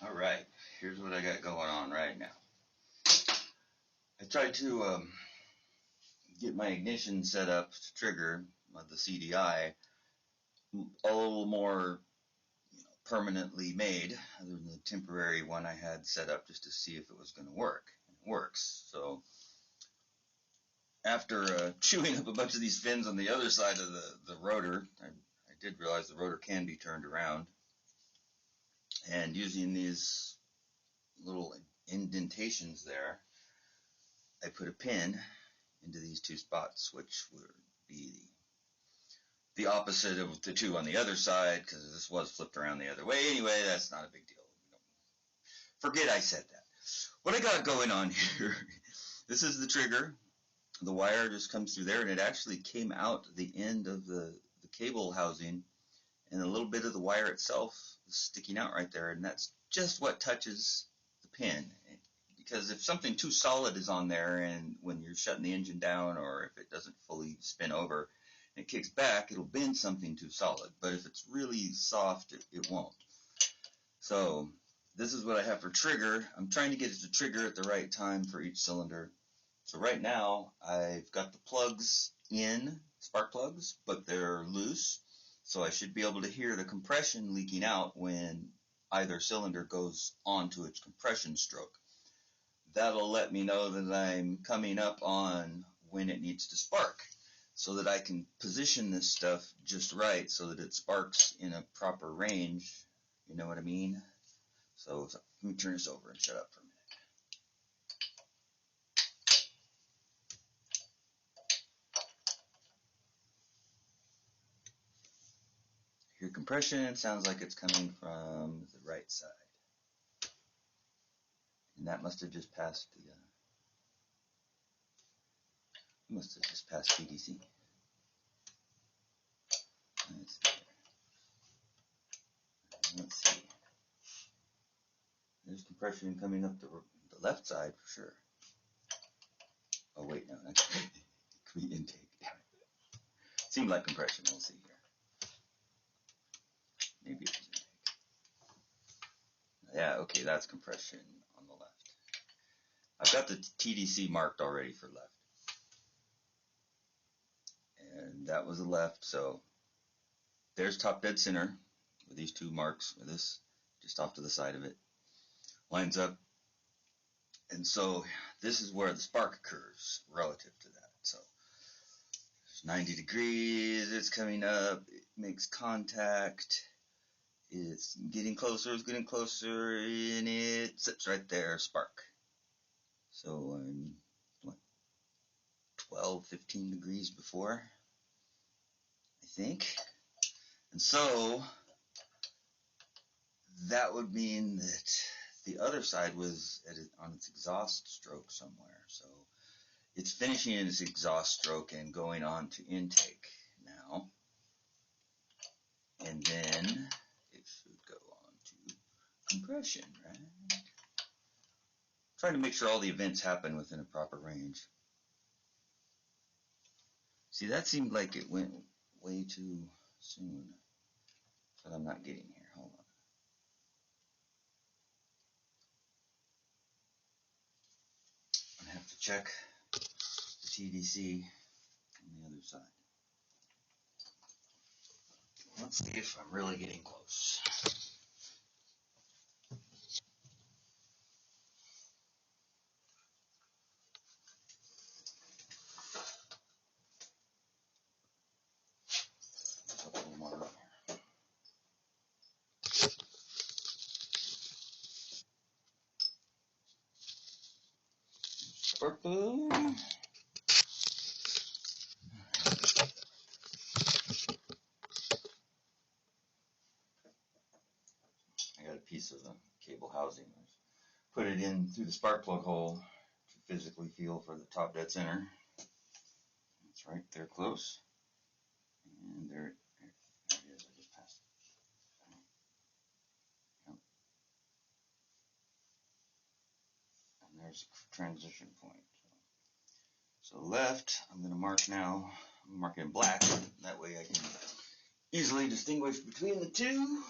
Alright, here's what I got going on right now. I tried to get my ignition set up to trigger the CDI a little more permanently made, other than the temporary one I had set up just to see if it was going to work. It works. So after chewing up a bunch of these fins on the other side of the rotor, I did realize the rotor can be turned around. And using these little indentations there, I put a pin into these two spots, which would be the opposite of the two on the other side, because this was flipped around the other way. Anyway, that's not a big deal. Forget I said that. What I got going on here, this is the trigger. The wire just comes through there, and it actually came out the end of the cable housing, and a little bit of the wire itself is sticking out right there, and that's just what touches the pin. Because if something too solid is on there, and when you're shutting the engine down, or if it doesn't fully spin over and it kicks back, it'll bend something too solid. But if it's really soft, it won't. So this is what I have for trigger. I'm trying to get it to trigger at the right time for each cylinder. So right now I've got the plugs in, spark plugs, but they're loose. So I should be able to hear the compression leaking out when either cylinder goes onto its compression stroke. That'll let me know that I'm coming up on when it needs to spark, so that I can position this stuff just right so that it sparks in a proper range. You know what I mean? So let me turn this over and shut up for a minute. Hear compression, sounds like it's coming from the right side. And that must have just passed TDC. Let's see. There's compression coming up the left side for sure. Oh wait, no, that's intake. Seemed like compression. We'll see here. Maybe it was intake. Yeah, okay, that's compression on the left. I've got the TDC marked already for left. And that was the left, so there's top dead center with these two marks, with this just off to the side of it. Lines up. And so this is where the spark occurs relative to that. So there's 90 degrees, it's coming up, it makes contact, it's getting closer, and it sits right there, spark. So I'm, 12, 15 degrees before, I think. And so that would mean that the other side was on its exhaust stroke somewhere. So it's finishing in its exhaust stroke and going on to intake now. And then it should go on to compression, right? Trying to make sure all the events happen within a proper range. See, that seemed like it went way too soon. But I'm not getting here. Hold on. I'm gonna have to check the TDC on the other side. Let's see if I'm really getting close. There's a little more room here. Purple. I got a piece of the cable housing. Put it in through the spark plug hole to physically feel for the top dead center. It's right there close. And there it is. I just passed it. Yep. And there's a transition point. So left, I'm going to mark now. I'm marking in black. That way I can easily distinguish between the two.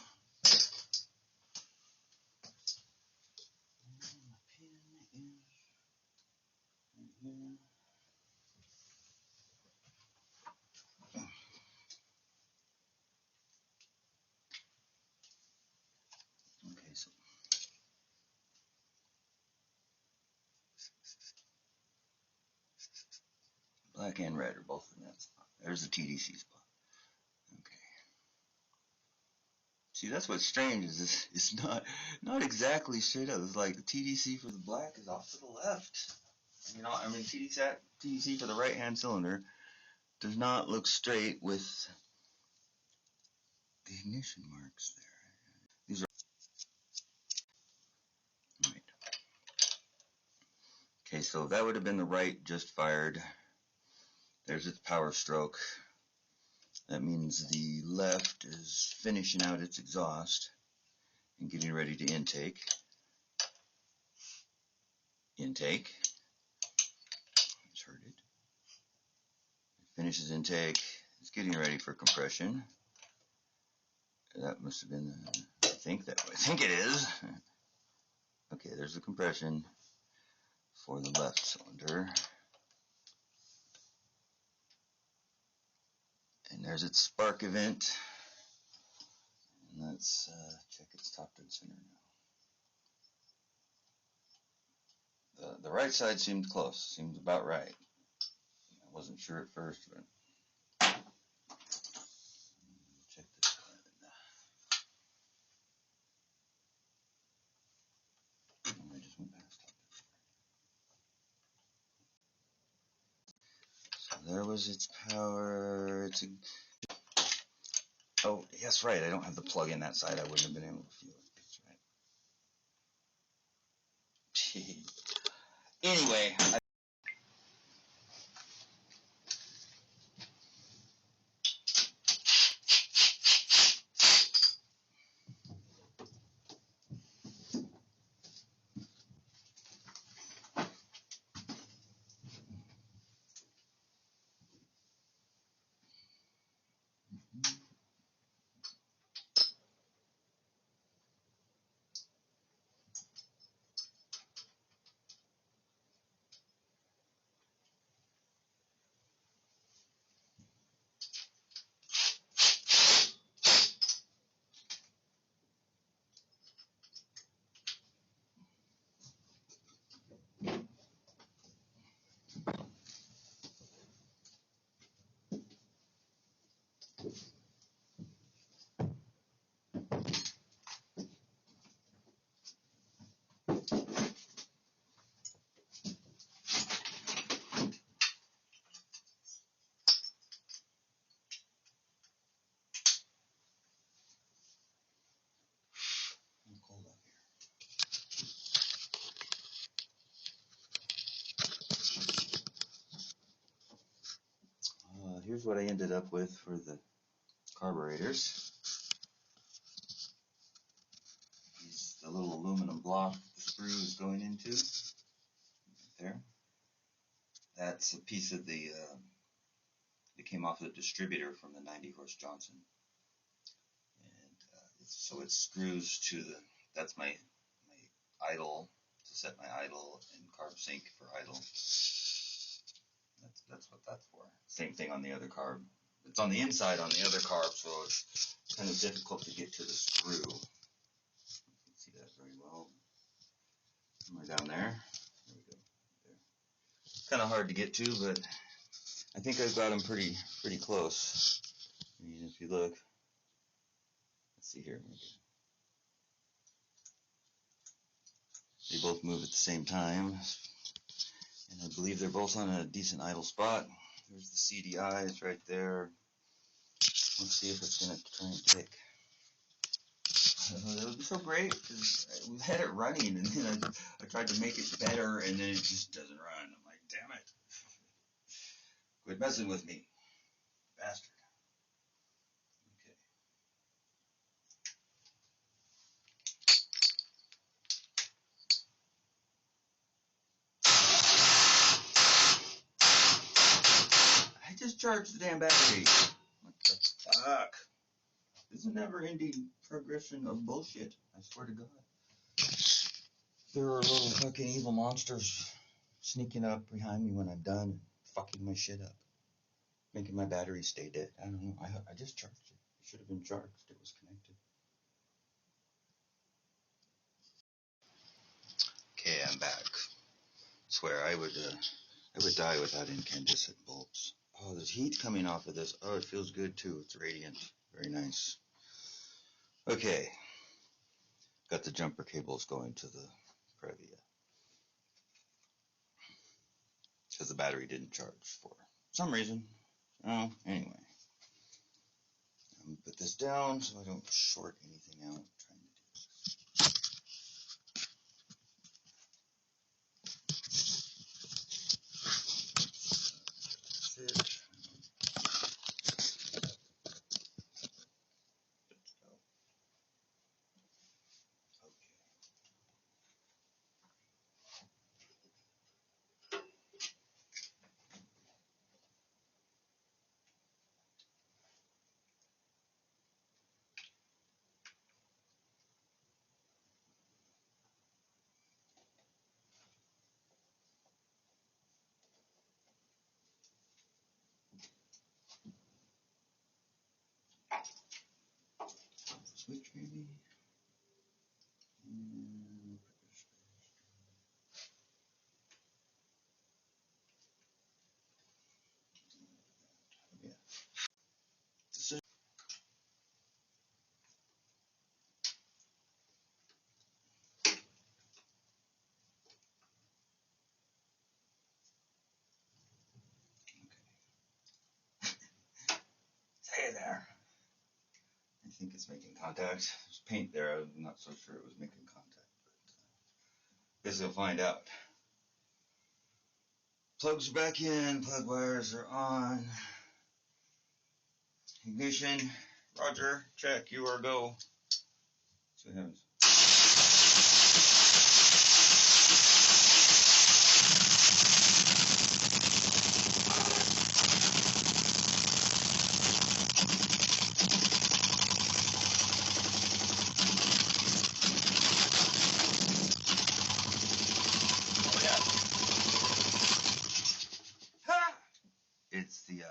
Black and red are both in that spot. There's the TDC spot. Okay. See, that's what's strange is this. It's not exactly straight up. It's like the TDC for the black is off to the left. You know, I mean TDC for the right hand cylinder does not look straight with the ignition marks there. These are right. Okay, so that would have been the right just fired. There's its power stroke. That means the left is finishing out its exhaust and getting ready to intake. Intake. Let's heard it. It finishes intake. It's getting ready for compression. That must have been, I think it is. Okay, there's the compression for the left cylinder. And there's its spark event. And let's check its top dead center now. The right side seemed close, seemed about right. I wasn't sure at first, but check this one. I just went past it. So there was its power. Oh, yes, right. I don't have the plug in that side. I wouldn't have been able to feel it. That's right. Anyway, here's what I ended up with for the carburetors. The little aluminum block the screw is going into, right there. That's a piece of the, it came off the distributor from the 90 horse Johnson. And so it screws to the, that's my idle, to set my idle, and carb sync for idle. That's what that's for. Same thing on the other carb. It's on the inside on the other carb, so it's kind of difficult to get to the screw. You can see that very well. Somewhere down there. There we go. There. Kind of hard to get to, but I think I've got them pretty close. If you look, let's see here. They both move at the same time, and I believe they're both on a decent idle spot. There's the CDI, it's right there. Let's see if it's going to try and tick. That would be so great, because we had it running, and then I tried to make it better, and then it just doesn't run. I'm like, damn it. Quit messing with me, bastard. Okay. I just charged the damn battery. What the fuck? This is a never-ending progression of bullshit. I swear to God. There are little fucking evil monsters sneaking up behind me when I'm done and fucking my shit up, making my battery stay dead. I don't know. I just charged it. It should have been charged. It was connected. Okay, I'm back. I swear I I would die without incandescent bulbs. Oh, there's heat coming off of this. Oh, it feels good too. It's radiant. Very nice. Okay. Got the jumper cables going to the Previa. Because the battery didn't charge for some reason. Oh, anyway. I'm going to put this down so I don't short anything out. I'm trying to do this. That's it. Switch maybe. Yeah. Hey there. I think it's making contact. There's paint there. I'm not so sure it was making contact, but guess we'll find out. Plugs are back in. Plug wires are on. Ignition. Roger. Check. You are go. So it happens. It's the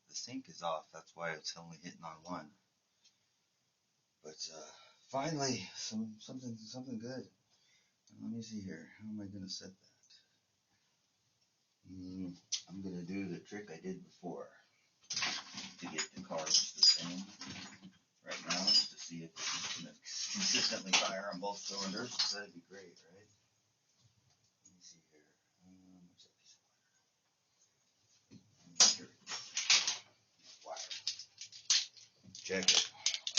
sync is off. That's why it's only hitting on one. But finally, something good. Let me see here. How am I gonna set that? I'm gonna do the trick I did before to get the carbs the same. Right now, just to see if it's gonna consistently fire on both cylinders. That'd be great, right? Let me see here. What's that piece of wire? Here it is. Wire. Check it.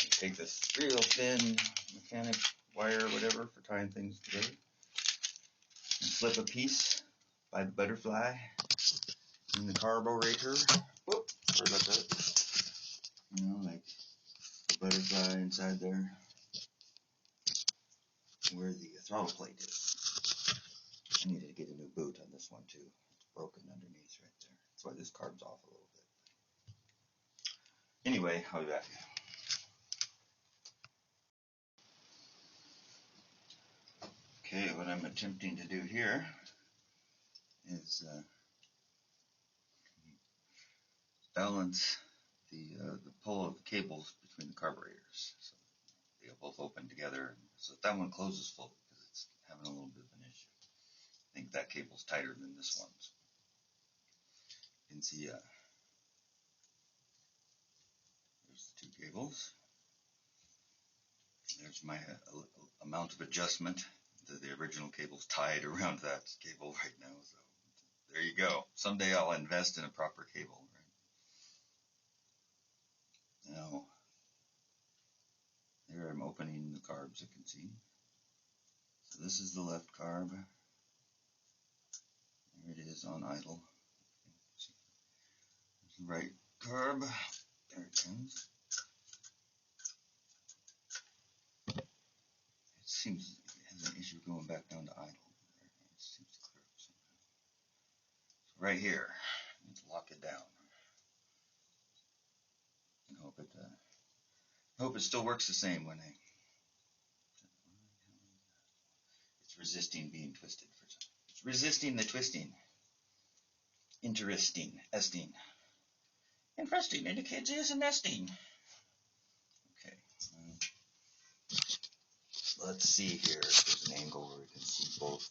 I take this real thin mechanic wire, whatever, for tying things together, and slip a piece by the butterfly in the carburetor. Whoop, sorry about that. You know, like the butterfly inside there, where the throttle plate is. I needed to get a new boot on this one too. It's broken underneath right there. That's why this carb's off a little bit. Anyway, I'll be back. Okay, what I'm attempting to do here is balance the pull of the cables between the carburetors. So they'll both open together. So that one closes fully because it's having a little bit of an issue. I think that cable's tighter than this one's. You can see there's the two cables. There's my amount of adjustment. The original cable's tied around that cable right now. So there you go. Someday I'll invest in a proper cable. Right? Now, there I'm opening the carbs, you can see. So this is the left carb. There it is on idle. There's the right carb. There it comes. It seems it has an issue going back down to idle. It seems to clear up somehow. So right here, let's lock it down. And hope it still works the same when it's resisting being twisted for some. It's resisting the twisting. Interesting. Esting. Interesting indicates it is a nesting. Okay. Let's see here if there's an angle where we can see both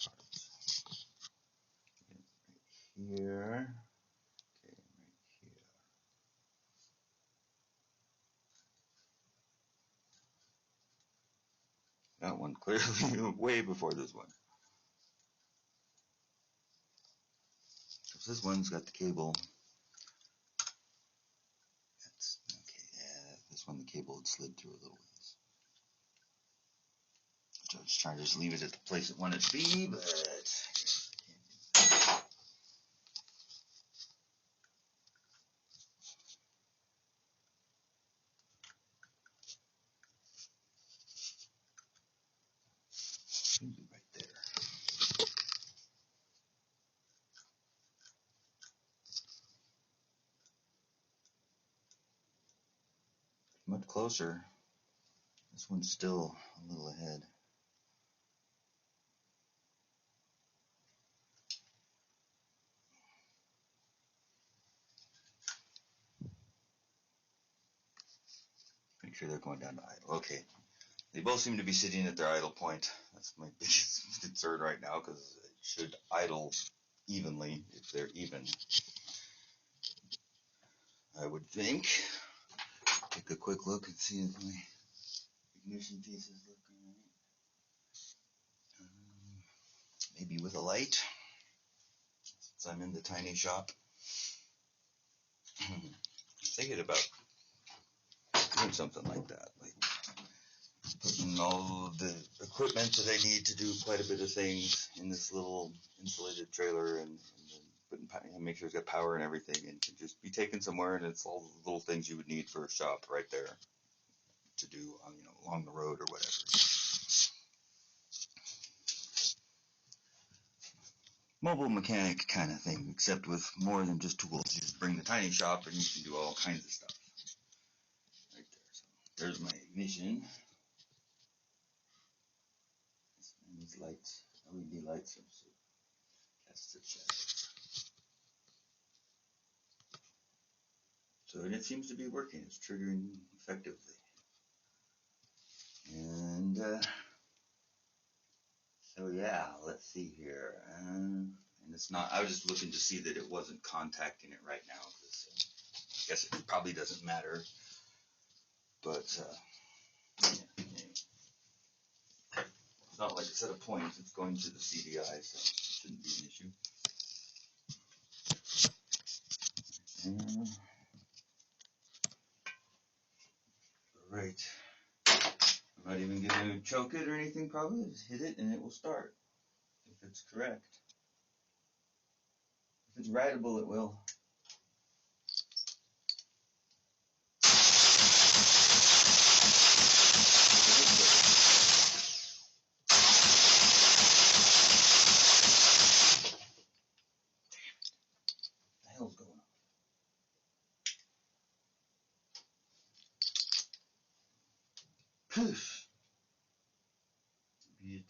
carbs. here. Okay, right here. That one clearly way before this one. So this one's got the cable. That's okay. Yeah, this one the cable had slid through a little ways. So I was trying to just leave it at the place it wanted to be, but should be right there. Much closer. This one's still a little ahead. Make sure they're going down to idle. Okay. They both seem to be sitting at their idle point. That's my biggest concern right now, because it should idle evenly if they're even. I would think. Take a quick look and see if my ignition pieces look alright. Maybe with a light, since I'm in the tiny shop. Thinking about doing something like that, like putting all the equipment that I need to do quite a bit of things in this little insulated trailer, and make sure it's got power and everything, and can just be taken somewhere, and it's all the little things you would need for a shop right there to do, along the road or whatever. Mobile mechanic kind of thing, except with more than just tools. You just bring the tiny shop and you can do all kinds of stuff. Right there. So there's my ignition. And these lights, LED lights, cast the shadows. So, and it seems to be working. It's triggering effectively. And so yeah, let's see here. And it's not, I was just looking to see that it wasn't contacting it right now, because I guess it probably doesn't matter. But yeah, anyway. It's not like a set of points, it's going to the CDI, so it shouldn't be an issue. Right. I'm not even going to choke it or anything, probably. Just hit it and it will start, if it's correct. If it's writable, it will. What the hell's going on? Poof! Be it,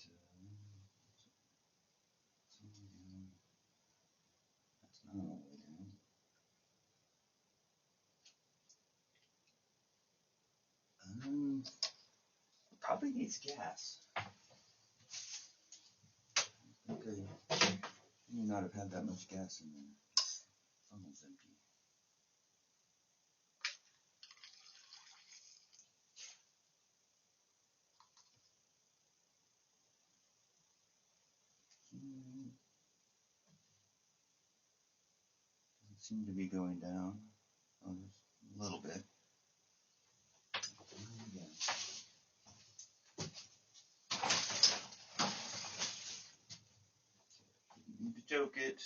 that's not all the way down. Probably needs gas. Okay. May not have had that much gas in there. It's almost empty. Doesn't seem to be going down. Oh, there's a little bit. Need to choke it.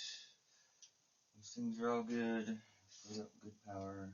Those things are all good. Put up good power.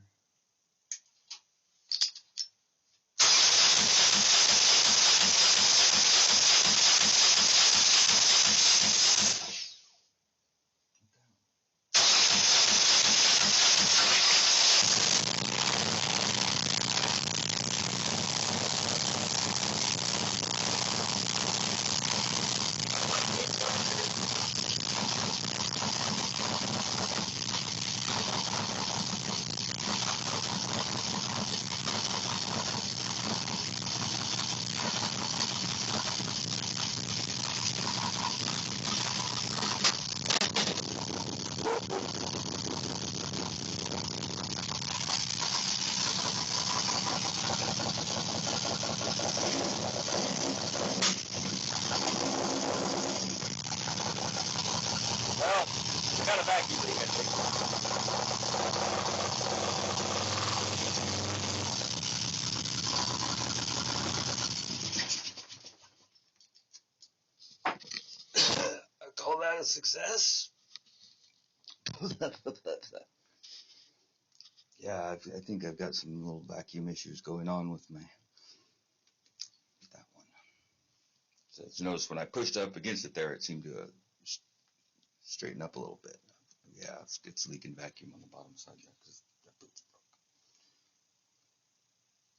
a success. Yeah, I think I've got some little vacuum issues going on with that one. So you notice when I pushed up against it there, it seemed to straighten up a little bit. Yeah, it's leaking vacuum on the bottom side there because that boot's broke.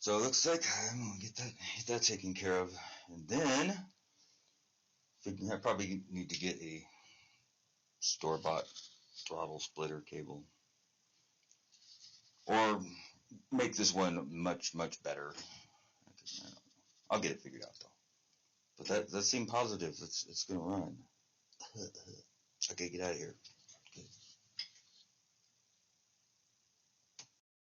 So it looks like I'm gonna get that taken care of, and then I probably need to get a store-bought throttle splitter cable, or make this one much better. I don't know. I'll get it figured out though. But that seemed positive. It's gonna run. I gotta get out of here.